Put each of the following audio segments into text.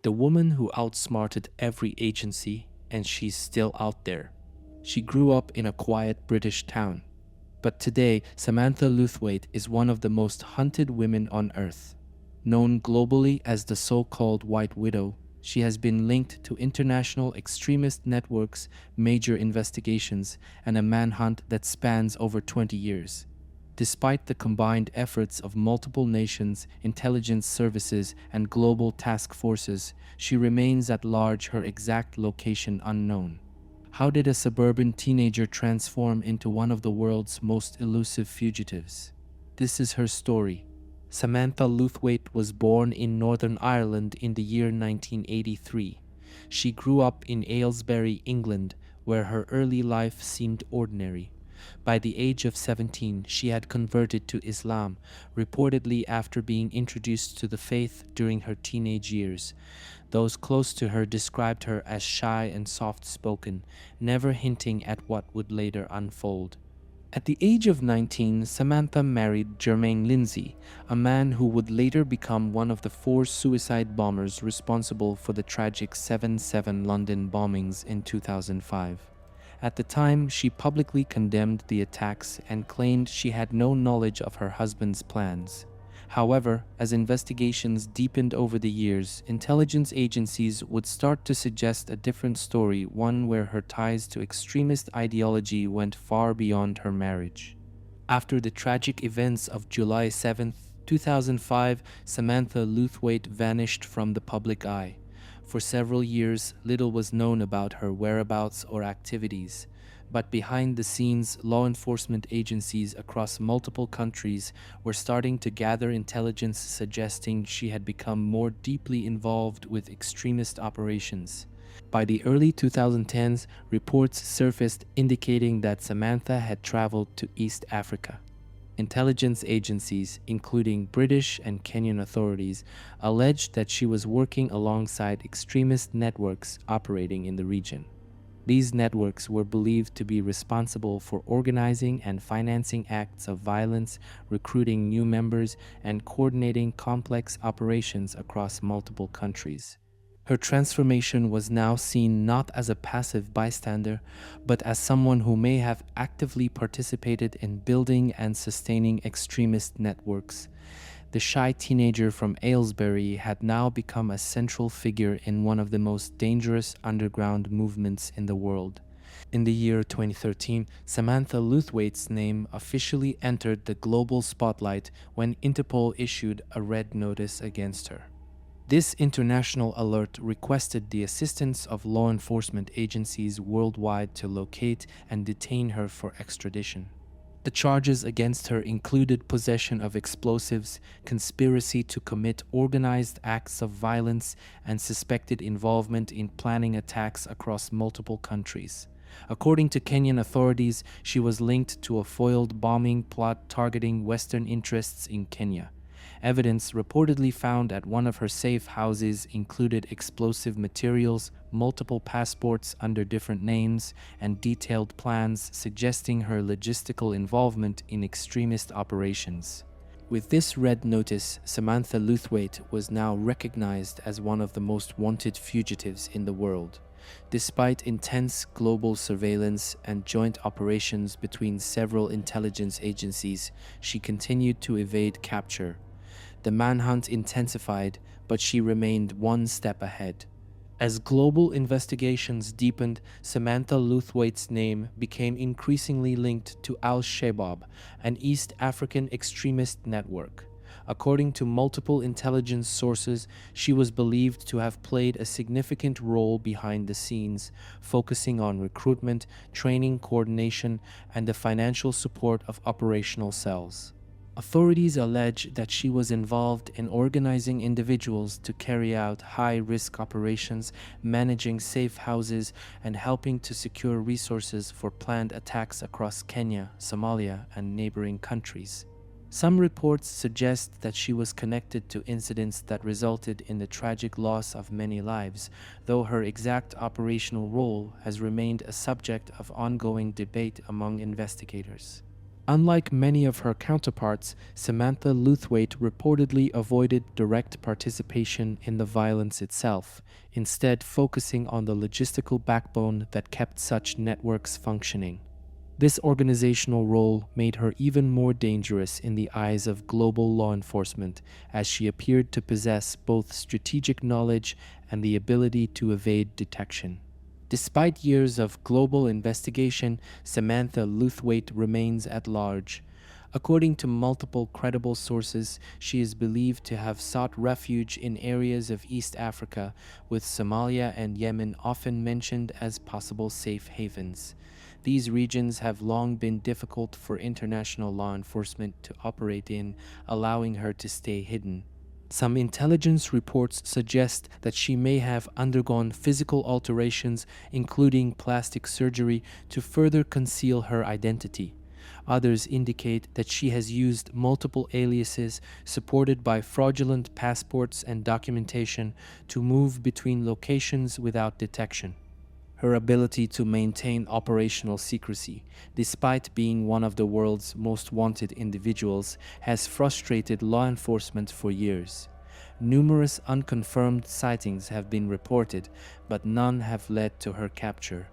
The woman who outsmarted every agency, and she's still out there. She grew up in a quiet British town. But today, Samantha Lewthwaite is one of the most hunted women on Earth. Known globally as the so-called White Widow, she has been linked to international extremist networks, major investigations, and a manhunt that spans over 20 years. Despite the combined efforts of multiple nations, intelligence services, and global task forces, she remains at large, her exact location unknown. How did a suburban teenager transform into one of the world's most elusive fugitives? This is her story. Samantha Lewthwaite was born in Northern Ireland in the year 1983. She grew up in Aylesbury, England, where her early life seemed ordinary. By the age of 17, she had converted to Islam, reportedly after being introduced to the faith during her teenage years. Those close to her described her as shy and soft-spoken, never hinting at what would later unfold. At the age of 19, Samantha married Jermaine Lindsay, a man who would later become one of the 4 suicide bombers responsible for the tragic 7/7 London bombings in 2005. At the time, she publicly condemned the attacks and claimed she had no knowledge of her husband's plans. However, as investigations deepened over the years, intelligence agencies would start to suggest a different story, one where her ties to extremist ideology went far beyond her marriage. After the tragic events of July 7, 2005, Samantha Lewthwaite vanished from the public eye. For several years, little was known about her whereabouts or activities. But behind the scenes, law enforcement agencies across multiple countries were starting to gather intelligence suggesting she had become more deeply involved with extremist operations. By the early 2010s, reports surfaced indicating that Samantha had traveled to East Africa. Intelligence agencies, including British and Kenyan authorities, alleged that she was working alongside extremist networks operating in the region. These networks were believed to be responsible for organizing and financing acts of violence, recruiting new members, and coordinating complex operations across multiple countries. Her transformation was now seen not as a passive bystander, but as someone who may have actively participated in building and sustaining extremist networks. The shy teenager from Aylesbury had now become a central figure in one of the most dangerous underground movements in the world. In the year 2013, Samantha Lewthwaite's name officially entered the global spotlight when Interpol issued a red notice against her. This international alert requested the assistance of law enforcement agencies worldwide to locate and detain her for extradition. The charges against her included possession of explosives, conspiracy to commit organized acts of violence, and suspected involvement in planning attacks across multiple countries. According to Kenyan authorities, she was linked to a foiled bombing plot targeting Western interests in Kenya. Evidence reportedly found at one of her safe houses included explosive materials, multiple passports under different names, and detailed plans suggesting her logistical involvement in extremist operations. With this red notice, Samantha Lewthwaite was now recognized as one of the most wanted fugitives in the world. Despite intense global surveillance and joint operations between several intelligence agencies, she continued to evade capture. The manhunt intensified, but she remained one step ahead. As global investigations deepened, Samantha Lewthwaite's name became increasingly linked to Al-Shabaab, an East African extremist network. According to multiple intelligence sources, she was believed to have played a significant role behind the scenes, focusing on recruitment, training coordination, and the financial support of operational cells. Authorities allege that she was involved in organizing individuals to carry out high-risk operations, managing safe houses, and helping to secure resources for planned attacks across Kenya, Somalia, and neighboring countries. Some reports suggest that she was connected to incidents that resulted in the tragic loss of many lives, though her exact operational role has remained a subject of ongoing debate among investigators. Unlike many of her counterparts, Samantha Lewthwaite reportedly avoided direct participation in the violence itself, instead focusing on the logistical backbone that kept such networks functioning. This organizational role made her even more dangerous in the eyes of global law enforcement, as she appeared to possess both strategic knowledge and the ability to evade detection. Despite years of global investigation, Samantha Lewthwaite remains at large. According to multiple credible sources, she is believed to have sought refuge in areas of East Africa, with Somalia and Yemen often mentioned as possible safe havens. These regions have long been difficult for international law enforcement to operate in, allowing her to stay hidden. Some intelligence reports suggest that she may have undergone physical alterations, including plastic surgery, to further conceal her identity. Others indicate that she has used multiple aliases supported by fraudulent passports and documentation to move between locations without detection. Her ability to maintain operational secrecy, despite being one of the world's most wanted individuals, has frustrated law enforcement for years. Numerous unconfirmed sightings have been reported, but none have led to her capture.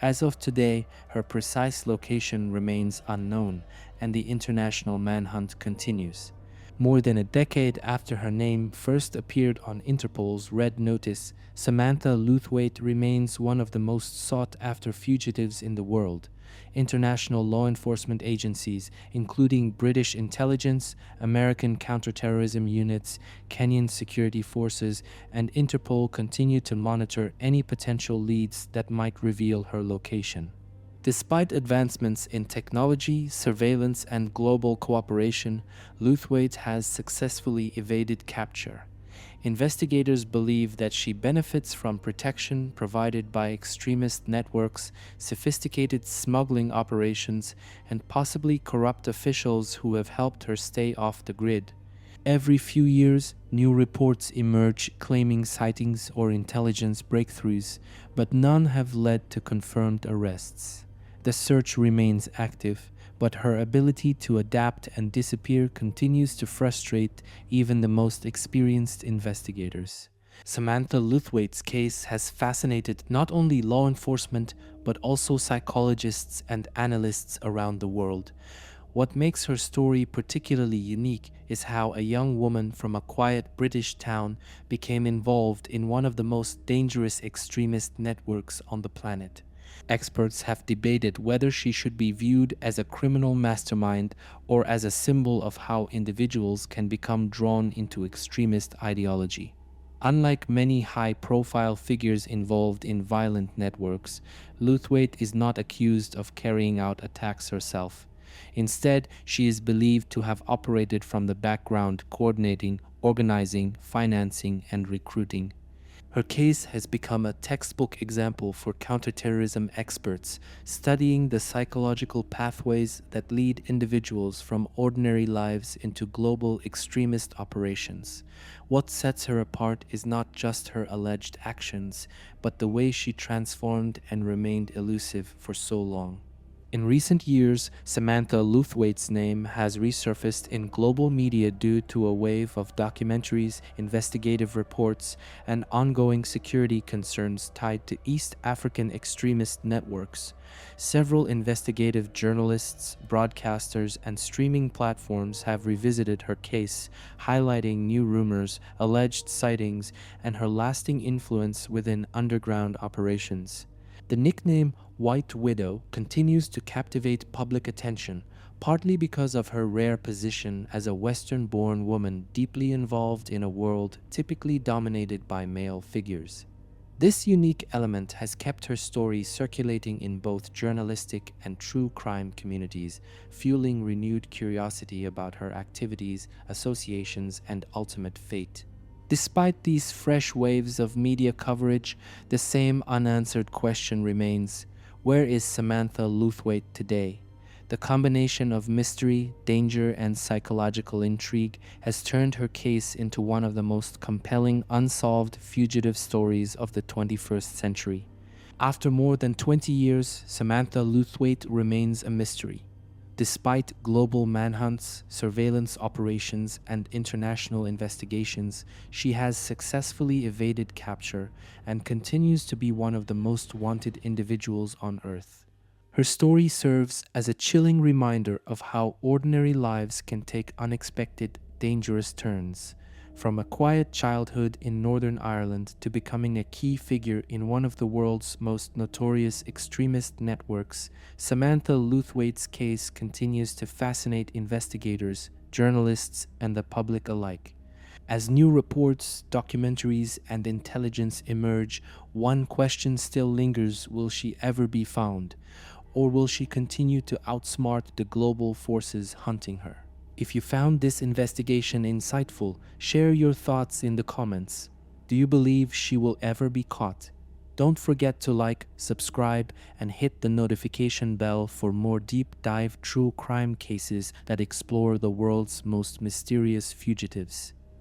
As of today, her precise location remains unknown, and the international manhunt continues. More than a decade after her name first appeared on Interpol's Red Notice, Samantha Lewthwaite remains one of the most sought-after fugitives in the world. International law enforcement agencies, including British intelligence, American counterterrorism units, Kenyan security forces, and Interpol continue to monitor any potential leads that might reveal her location. Despite advancements in technology, surveillance, and global cooperation, Lewthwaite has successfully evaded capture. Investigators believe that she benefits from protection provided by extremist networks, sophisticated smuggling operations, and possibly corrupt officials who have helped her stay off the grid. Every few years, new reports emerge claiming sightings or intelligence breakthroughs, but none have led to confirmed arrests. The search remains active, but her ability to adapt and disappear continues to frustrate even the most experienced investigators. Samantha Lewthwaite's case has fascinated not only law enforcement, but also psychologists and analysts around the world. What makes her story particularly unique is how a young woman from a quiet British town became involved in one of the most dangerous extremist networks on the planet. Experts have debated whether she should be viewed as a criminal mastermind or as a symbol of how individuals can become drawn into extremist ideology. Unlike many high-profile figures involved in violent networks, Lewthwaite is not accused of carrying out attacks herself. Instead, she is believed to have operated from the background, coordinating, organizing, financing, and recruiting. Her case has become a textbook example for counterterrorism experts, studying the psychological pathways that lead individuals from ordinary lives into global extremist operations. What sets her apart is not just her alleged actions, but the way she transformed and remained elusive for so long. In recent years, Samantha Lewthwaite's name has resurfaced in global media due to a wave of documentaries, investigative reports, and ongoing security concerns tied to East African extremist networks. Several investigative journalists, broadcasters, and streaming platforms have revisited her case, highlighting new rumors, alleged sightings, and her lasting influence within underground operations. The nickname White Widow continues to captivate public attention, partly because of her rare position as a Western-born woman deeply involved in a world typically dominated by male figures. This unique element has kept her story circulating in both journalistic and true crime communities, fueling renewed curiosity about her activities, associations, and ultimate fate. Despite these fresh waves of media coverage, the same unanswered question remains: where is Samantha Lewthwaite today? The combination of mystery, danger, and psychological intrigue has turned her case into one of the most compelling unsolved fugitive stories of the 21st century. After more than 20 years, Samantha Lewthwaite remains a mystery. Despite global manhunts, surveillance operations, and international investigations, she has successfully evaded capture and continues to be one of the most wanted individuals on Earth. Her story serves as a chilling reminder of how ordinary lives can take unexpected, dangerous turns. From a quiet childhood in Northern Ireland to becoming a key figure in one of the world's most notorious extremist networks, Samantha Lewthwaite's case continues to fascinate investigators, journalists, and the public alike. As new reports, documentaries, and intelligence emerge, one question still lingers: will she ever be found? Or will she continue to outsmart the global forces hunting her? If you found this investigation insightful, share your thoughts in the comments. Do you believe she will ever be caught? Don't forget to like, subscribe, and hit the notification bell for more deep dive true crime cases that explore the world's most mysterious fugitives.